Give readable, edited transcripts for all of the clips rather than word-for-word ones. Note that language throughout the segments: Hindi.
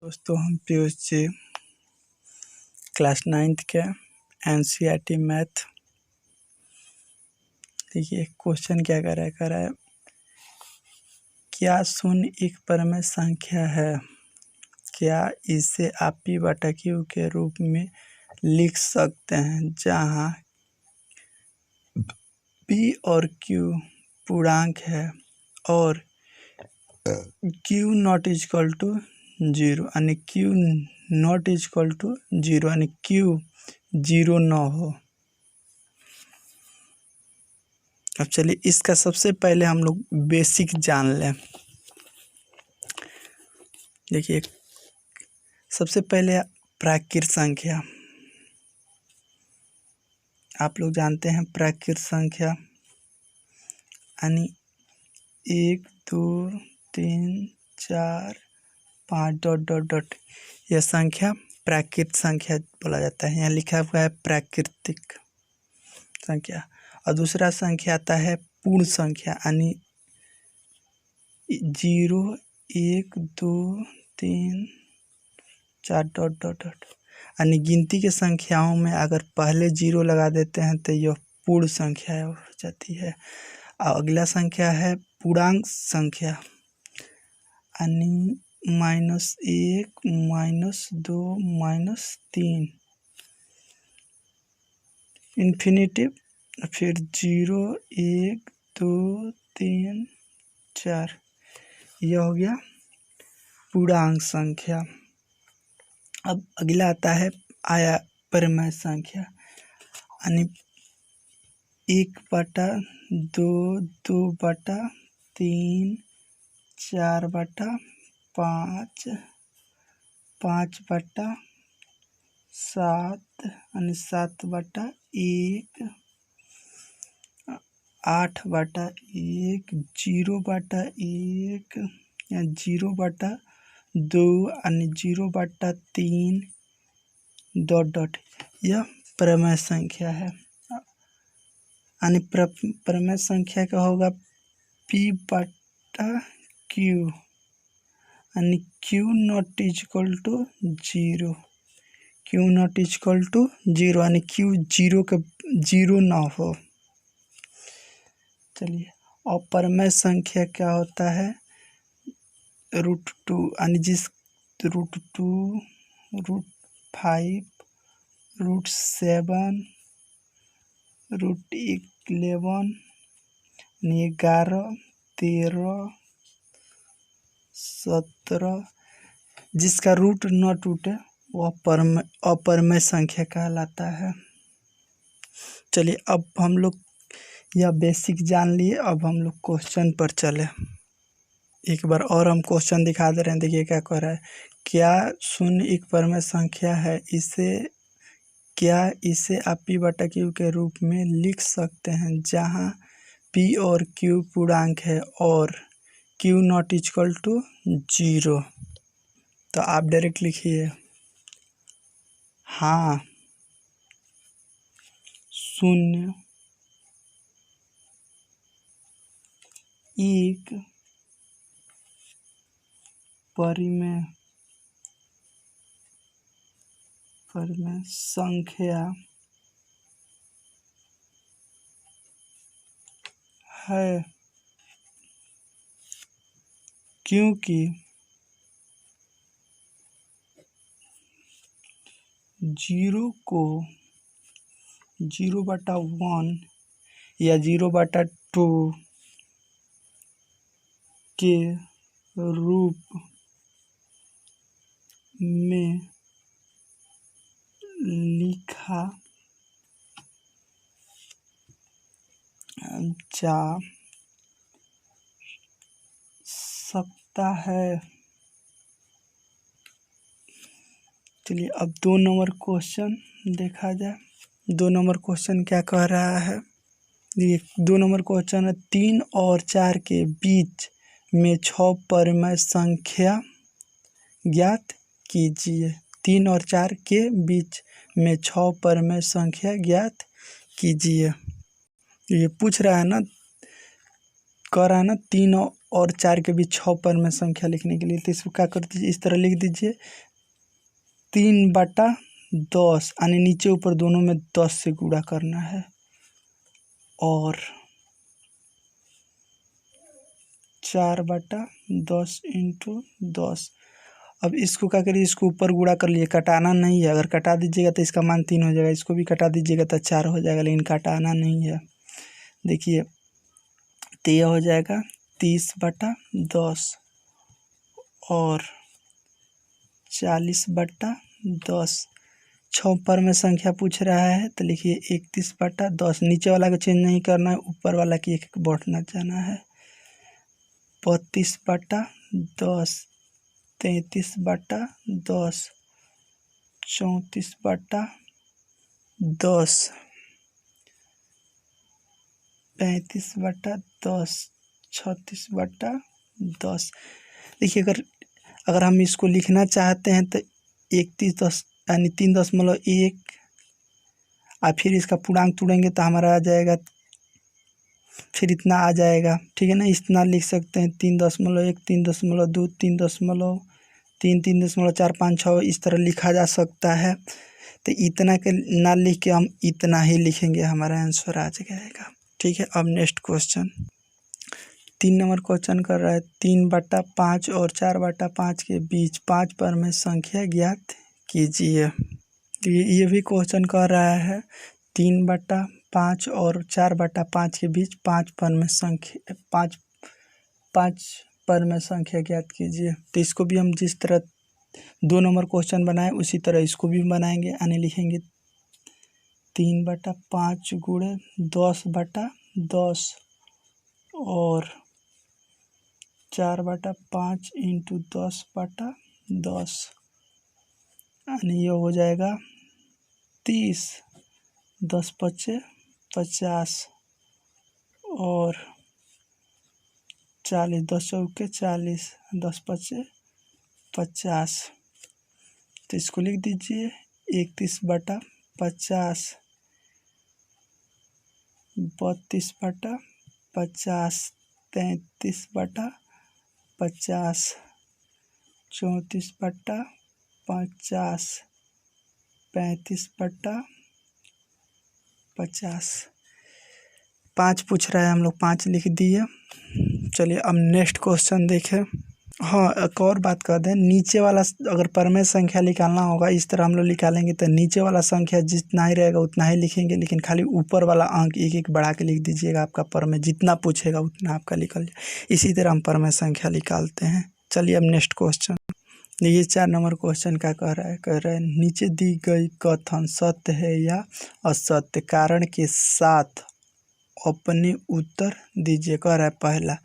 दोस्तों, हम पीयूष जी क्लास 9th के NCERT मैथ। देखिए क्वेश्चन क्या कर रहा है क्या शून्य एक परमेय संख्या है? क्या इसे आप P/Q के रूप में लिख सकते हैं जहां P और Q पूर्णांक है और Q नॉट इक्वल टू 0 यानी Q नॉट इक्वल टू 0 यानी Q 0 न हो। अब चलिए इसका सबसे पहले हम लोग बेसिक जान लें। देखिए सबसे पहले प्राकृत संख्या, आप लोग जानते हैं प्राकृत संख्या यानी 1 2 3 4 5 डॉट डॉट डॉट, यह संख्या प्राकृत संख्या बोला जाता है। यहाँ लिखा हुआ है प्राकृतिक संख्या। और दूसरा संख्या आता है पूर्ण संख्या यानी 0 1 2 3 4 डॉट डॉट डॉट, यानी गिनती के संख्याओं में अगर पहले 0 लगा देते हैं तो यह पूर्ण संख्या हो जाती है। और अगला संख्या है पूर्णांक संख्या यानी -1 -2 -3 इन्फिनिटिव, फिर 0 1 2 3 4, यह हो गया पूर्णांक संख्या। अब अगला आता है परिमेय संख्या यानी 1/2 2/3 4/5 5/7 यानी 7/1 8/1 0/1 या 0/2 यानी 0/3 डॉट डॉट, यह परिमेय संख्या है। यानी परिमेय संख्या का होगा P/Q यानी Q not equal to 0, Q not equal to 0 यानी Q 0 ना हो। चलिए, और परिमेय संख्या क्या होता है √2 यानी जिस √2 √5 √7 √11 11 13 17, जिसका रूट न टूटे वह अपरिमेय संख्या कहलाता है। चलिए अब हम लोग यह बेसिक जान लिए, अब हम लोग क्वेश्चन पर चले। एक बार और हम क्वेश्चन दिखा दे रहे हैं। देखिए क्या कह रहा है, क्या शून्य एक परिमेय संख्या है? क्या इसे आप P/Q के रूप में लिख सकते हैं जहां P और Q पूर्णांक है और Q नॉट इक्वल टू 0? तो आप डायरेक्ट लिखिए हाँ, शून्य एक परिमेय संख्या है क्योंकि 0 को 0/1 या 0/2 के रूप में लिखा जा सकता है। चलिए अब 2 नंबर क्वेश्चन देखा जाए। 2 नंबर क्वेश्चन क्या कह रहा है? ये 2 नंबर क्वेश्चन है 3 और 4 के बीच में 6 परिमेय संख्या ज्ञात कीजिए। 3 और 4 के बीच में 6 परिमेय संख्या ज्ञात कीजिए। ये पूछ रहा है ना, कह रहा है ना 3 और 4 के बीच 6 पर में संख्या लिखने के लिए, तो इसको क्या कर दीजिए, इस तरह लिख दीजिए 3/10 यानी नीचे ऊपर दोनों में 10 से गुणा करना है, और 4/10 × 10। अब इसको क्या करिए, इसको ऊपर गुणा कर लिए, कटाना नहीं है, अगर कटा दीजिएगा तो इसका मान 3 हो जाएगा, इसको भी कटा दीजिएगा तो 4 हो जाएगा, लेकिन कटाना नहीं है। देखिए तो यह हो जाएगा 30/10 और 40/10। 6 पर में संख्या पूछ रहा है, तो लिखिए 31/10। नीचे वाला को चेंज नहीं करना है, ऊपर वाला की एक बढ़ना जाना है। 32/10, 33/10, 34/10, 35/10, 36/10। देखिए अगर हम इसको लिखना चाहते हैं तो 31/10 यानी 3.1, और फिर इसका पूर्णांक तोड़ेंगे तो हमारा आ जाएगा, फिर इतना आ जाएगा, ठीक है ना। इतना लिख सकते हैं 3.1, 3.2, 3.3, 3.4, 5, 6, इस तरह लिखा जा सकता है। तो इतना के ना लिख के हम इतना ही लिखेंगे, हमारा आंसर आ जाएगा, ठीक है। अब नेक्स्ट क्वेश्चन 3 नंबर क्वेश्चन कर रहा है, 3/5 और 4/5 के बीच 5 पर में संख्या ज्ञात कीजिए। ये भी क्वेश्चन कर रहा है 3/5 और 4/5 के बीच 5 पर में संख्या 5 पर में संख्या ज्ञात कीजिए। तो इसको भी हम जिस तरह 2 नंबर क्वेश्चन बनाए उसी तरह इसको भी बनाएंगे, यानी लिखेंगे 3/5 गुणे 10/10 और 4/5 × 10/10, यानी ये हो जाएगा 30, 10×5 = 50 और 40, 10×4 = 40, 10×5 = 50। तो इसको लिख दीजिए 31/50, 32/50, 33/50, 34/50, 35/50। 5 पूछ रहा है, हम लोग 5 लिख दिए। चलिए अब नेक्स्ट क्वेश्चन देखें। हाँ, एक और बात कर दें, नीचे वाला अगर परमेय संख्या निकालना होगा इस तरह हम लोग निकालेंगे, तो नीचे वाला संख्या जितना ही रहेगा उतना ही लिखेंगे, लेकिन खाली ऊपर वाला अंक एक एक बढ़ा के लिख दीजिएगा। आपका परमेय जितना पूछेगा उतना आपका निकल जाए। इसी तरह हम परमेय संख्या निकालते हैं। चलिए अब नेक्स्ट क्वेश्चन, ये 4 नंबर क्वेश्चन क्या कह रहा है, नीचे दी गई कथन सत्य है या असत्य, कारण के साथ अपने उत्तर दीजिए। कह रहा है पहला,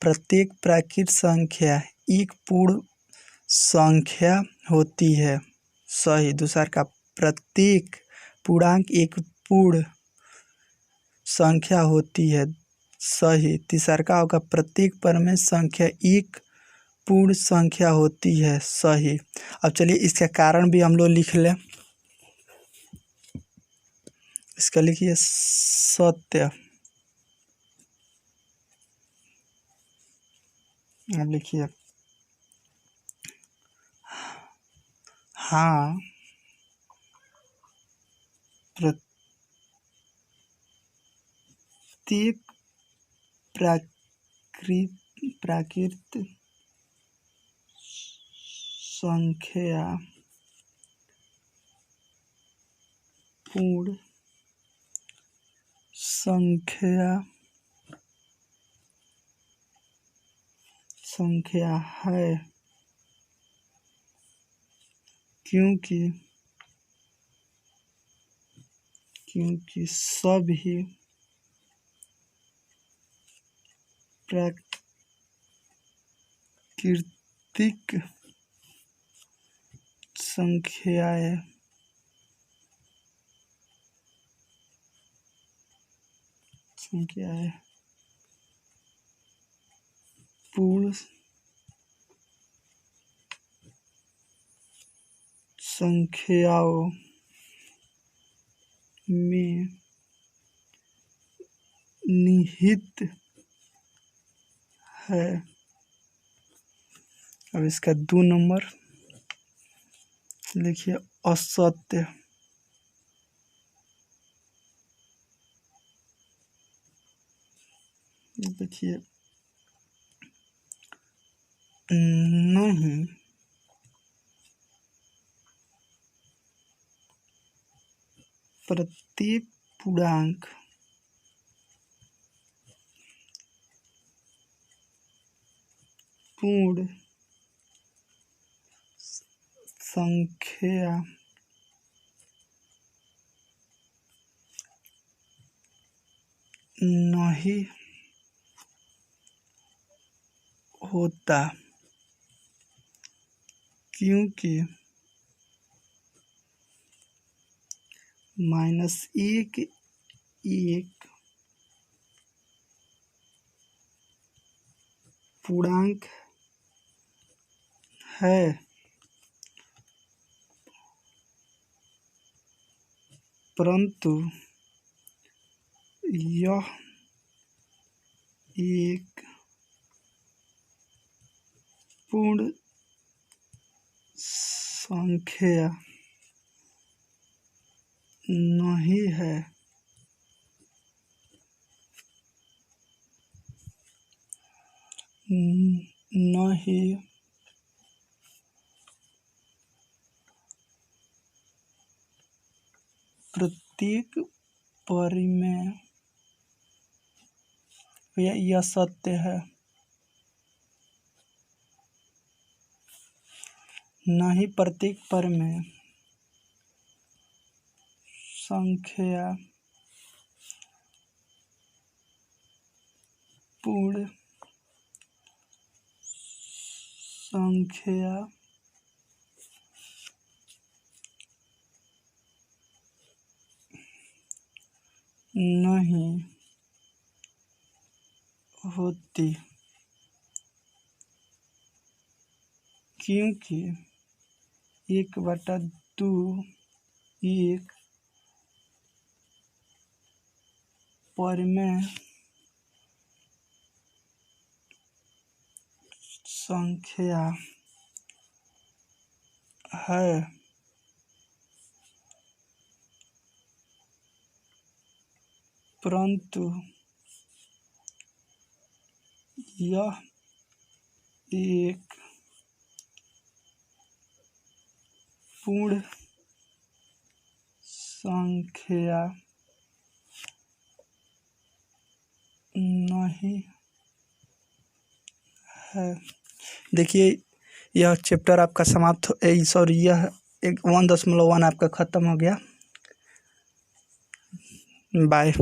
प्रत्येक प्राकृत संख्या एक पूर्ण संख्या होती है, सही। दूसरा का, प्रत्येक पूर्णांक एक पूर्ण संख्या होती है, सही। तीसरा का होगा, प्रत्येक परमेय संख्या एक पूर्ण संख्या होती है, सही। अब चलिए इसका कारण भी हम लोग लिख लें। इसका लिखिए सत्य, अब लिखिए हाँ प्रत्येक प्राकृत संख्या पूर्ण संख्या है, क्योंकि सभी प्राकृतिक संख्याएं पूर्ण संख्याओं में निहित है। अब इसका 2 नंबर लिखिए असत्य। देखिए नहीं प्रत्येक पूर्णांक पूर्ण संख्या नहीं होता, क्योंकि -1 एक पूर्णांक है, परंतु यह एक पूर्ण संख्या नहीं है। नहीं प्रत्येक परिमेय, यह सत्य है। नहीं प्रत्येक परिमेय संख्या पूर्ण संख्या नहीं होती, क्योंकि 1/2 एक परिमेय संख्या है, परंतु यह एक पूर्ण संख्या नहीं है। देखिए यह चैप्टर आपका समाप्त सॉरी यह 1.1 आपका ख़त्म हो गया। बाय।